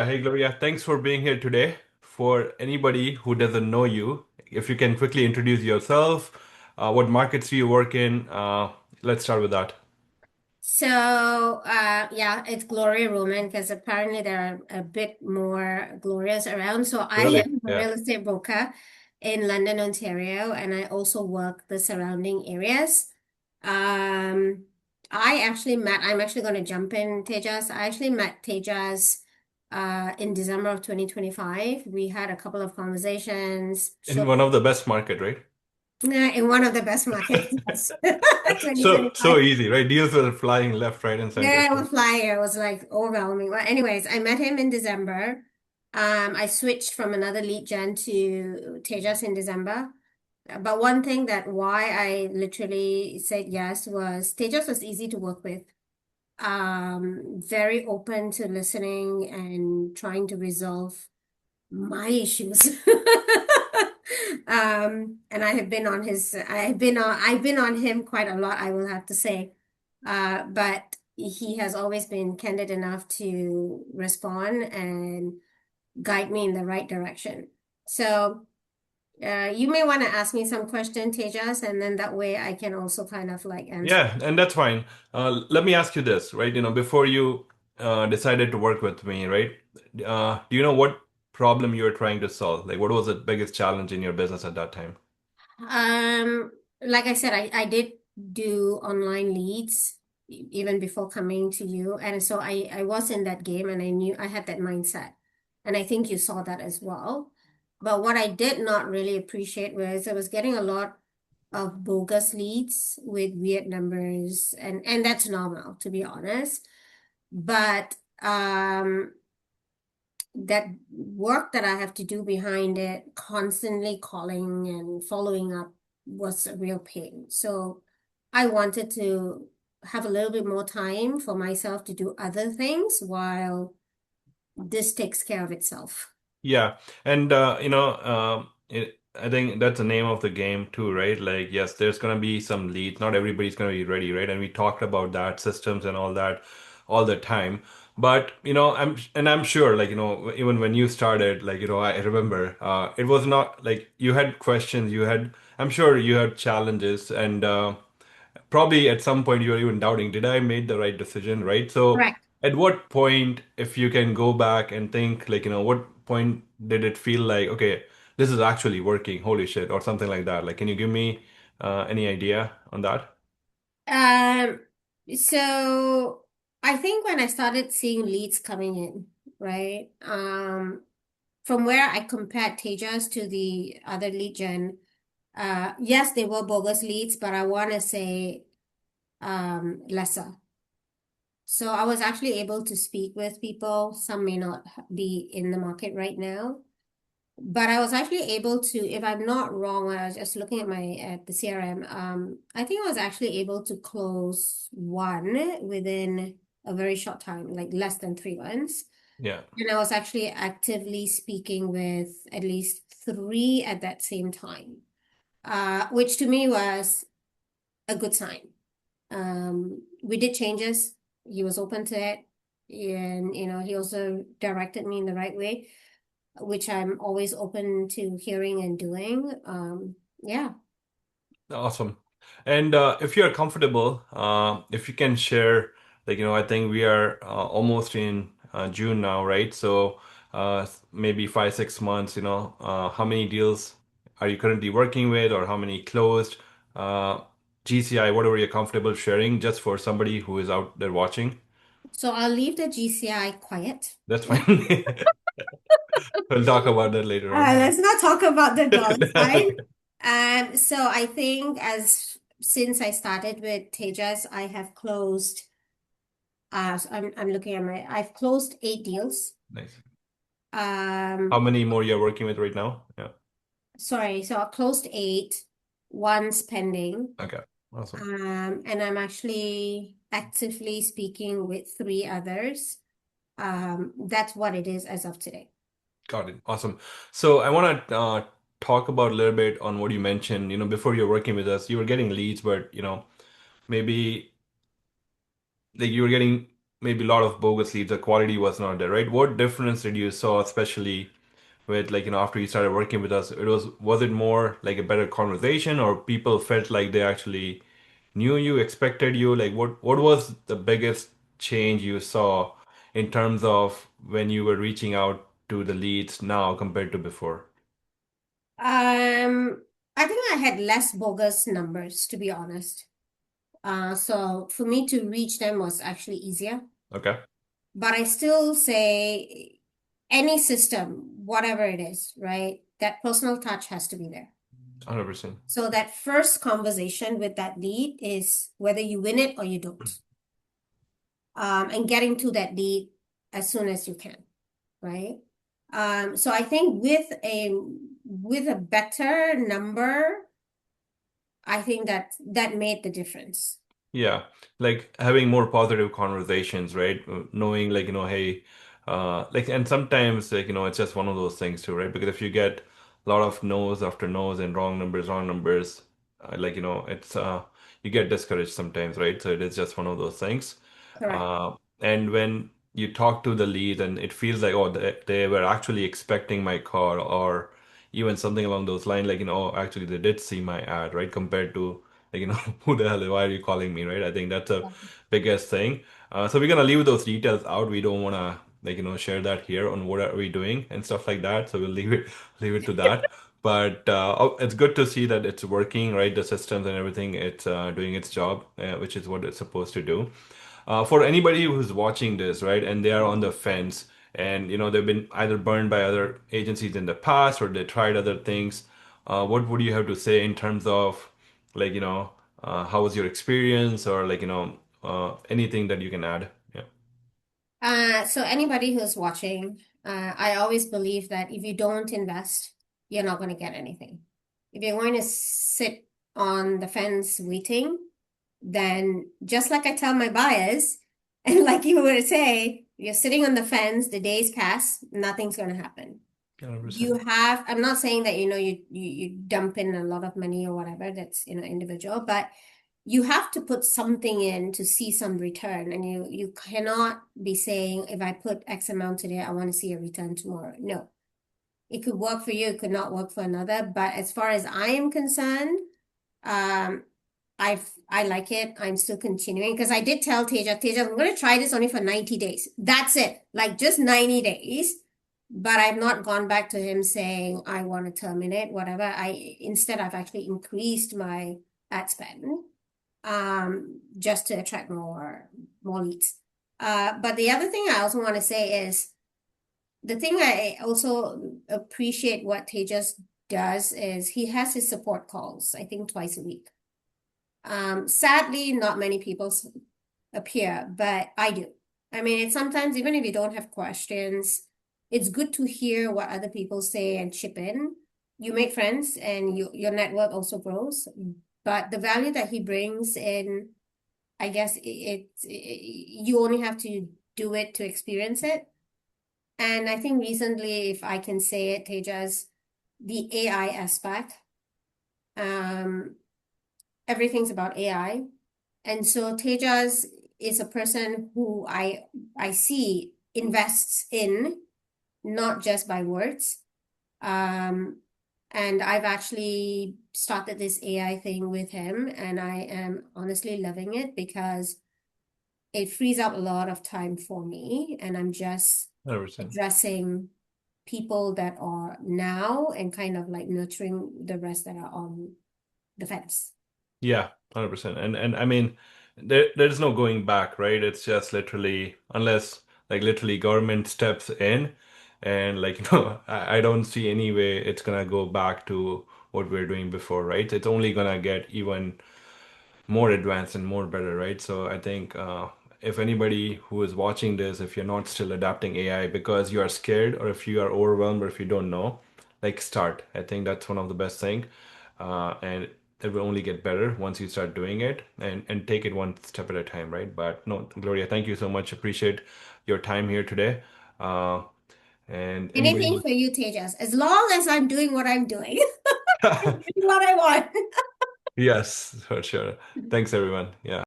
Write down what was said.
Hey Gloria, thanks for being here today. For anybody who doesn't know you, if you can quickly introduce yourself, what markets do you work in? Let's start with that. Yeah, it's Gloria Roman because apparently there are a bit more Glorias around. So I Really? am a Yeah. real estate broker in London, Ontario, and I also work the surrounding areas. Um, I'm actually going to jump in, Tejas. I actually met Tejas in December of 2025. We had a couple of conversations, In showed one of the best market, right? in one of the best markets, yes, So 2025. easy, right? Deals were flying left, right, and center. Yeah, I So was flying. It was like overwhelming. Well, anyways, I met him in December. I switched from another lead gen to Tejas in December. But one thing that why I literally said yes was Tejas was easy to work with. Very open to listening and trying to resolve my issues. And I've been on him quite a lot, I will have to say. But he has always been candid enough to respond and guide me in the right direction. So, you may want to ask me some question, Tejas, and then that way I can also kind of like answer. yeah, and that's fine. Let me ask you this, right? Before you decided to work with me, right? Do you know what problem you were trying to solve? Like, what was the biggest challenge in your business at that time? Um, like I said, I did do online leads even before coming to you. And so I was in that game and I knew I had that mindset. And I think you saw that as well. But what I did not really appreciate was I was getting a lot of bogus leads with weird numbers and that's normal to be honest. But that work that I have to do behind it, constantly calling and following up was a real pain. So I wanted to have a little bit more time for myself to do other things while this takes care of itself. Yeah, and I think that's the name of the game too, right? Like, yes, there's gonna be some leads. Not everybody's gonna be ready, right? And we talked about that systems and all that all the time. But I'm sure, like, even when you started, like, I remember, it was not like you had questions, I'm sure you had challenges, and probably at some point you were even doubting, did I made the right decision, right? So Correct. at what point, if you can go back and think, like, what point did it feel like, okay, this is actually working, holy shit, or something like that? Like, can you give me any idea on that? Um, so I think when I started seeing leads coming in, right? From where I compared Tejas to the other lead gen, yes, they were bogus leads, but I want to say lesser. So I was actually able to speak with people. Some may not be in the market right now, but I was actually able to, if I'm not wrong, when I was just looking at my at the CRM, I think I was actually able to close one within a very short time, like less than 3 months. Yeah, And I was actually actively speaking with at least three at that same time, which to me was a good sign. We did changes. He was open to it. And, he also directed me in the right way, which I'm always open to hearing and doing. Yeah. awesome. And if you're comfortable, if you can share, like, I think we are almost in June now, right? So maybe 5, 6 months, how many deals are you currently working with, or how many closed? Uh, GCI, whatever you're comfortable sharing, just for somebody who is out there watching. So I'll leave the GCI quiet. That's fine. We'll talk about that later on. Let's not talk about the dollar sign. Okay. So I think as since I started with Tejas, I have closed. So I'm looking at I've closed 8 deals. Nice. How Um, many more you're working with right now? Yeah. Sorry, so I closed eight. One's pending. Okay. Awesome. And I'm actually actively speaking with three others. That's what it is as of today. Got it. Awesome. So I want to talk about a little bit on what you mentioned. Before you're working with us, you were getting leads, but maybe like you were getting maybe a lot of bogus leads, the quality was not there, right? What difference did you saw, especially with like, after you started working with us? Was it more like a better conversation, or people felt like they actually knew you, expected you? Like what was the biggest change you saw in terms of when you were reaching out to the leads now compared to before? Um, I think I had less bogus numbers, to be honest. So for me to reach them was actually easier. Okay. But I still say any system, whatever it is, right? That personal touch has to be there. 100%. So that first conversation with that lead is whether you win it or you don't. And getting to that lead as soon as you can, right? So I think with a better number, I think that made the difference. Yeah, like having more positive conversations, right? Knowing like, hey, like, and sometimes like, it's just one of those things too, right? Because if you get a lot of no's after no's and wrong numbers, like, it's you get discouraged sometimes, right? So it is just one of those things. Correct. And when you talk to the lead and it feels like, oh, they were actually expecting my call, or even something along those lines, like, oh, actually they did see my ad, right? Compared to like, who the hell, why are you calling me, right? I think that's a biggest thing. So we're gonna leave those details out. We don't wanna like, share that here on what are we doing and stuff like that. So we'll leave it to that. But it's good to see that it's working, right? The systems and everything, it's doing its job, which is what it's supposed to do. For anybody who's watching this, right, and they are on the fence, and they've been either burned by other agencies in the past or they tried other things, what would you have to say in terms of like, how was your experience, or like, anything that you can add? Yeah, So anybody who's watching, I always believe that if you don't invest, you're not going to get anything. If you're going to sit on the fence waiting, then just like I tell my buyers, and like you were to say, you're sitting on the fence, the days pass, nothing's going to happen. You 100%. have, I'm not saying that, you dump in a lot of money or whatever, that's, individual, but you have to put something in to see some return. And you cannot be saying, if I put X amount today, I want to see a return tomorrow. No, it could work for you, it could not work for another. But as far as I am concerned, um, I like it. I'm still continuing because I did tell Teja, I'm going to try this only for 90 days. That's it. Like just 90 days. But I've not gone back to him saying I want to terminate, whatever. Instead I've actually increased my ad spend just to attract more leads. But the other thing I also want to say is the thing I also appreciate what Tejas does is he has his support calls, I think twice a week. Sadly, not many people appear, but I do. I mean, it's sometimes, even if you don't have questions, it's good to hear what other people say and chip in. You make friends and your network also grows. But the value that he brings in, I guess you only have to do it to experience it. And I think recently, if I can say it, Tejas, the AI aspect, um, everything's about AI. And so Tejas is a person who I see invests in, not just by words. Um, and I've actually started this AI thing with him, and I am honestly loving it because it frees up a lot of time for me, and I'm just 100%. addressing people that are now and kind of like nurturing the rest that are on the fence. Yeah, 100%. And I mean, there's no going back, right? It's just literally, unless like literally government steps in, and like, I don't see any way it's gonna go back to what we are doing before, right? It's only gonna get even more advanced and more better, right? So I think if anybody who is watching this, if you're not still adapting AI because you are scared, or if you are overwhelmed, or if you don't know, like, start. I think that's one of the best thing, and it will only get better once you start doing it, and take it one step at a time, right? But no, Gloria, thank you so much. Appreciate your time here today. Uh, and anybody Anything who for you, Tejas, as long as I'm doing what I'm doing, I'm doing what I want. yes, for sure. Thanks everyone. Yeah.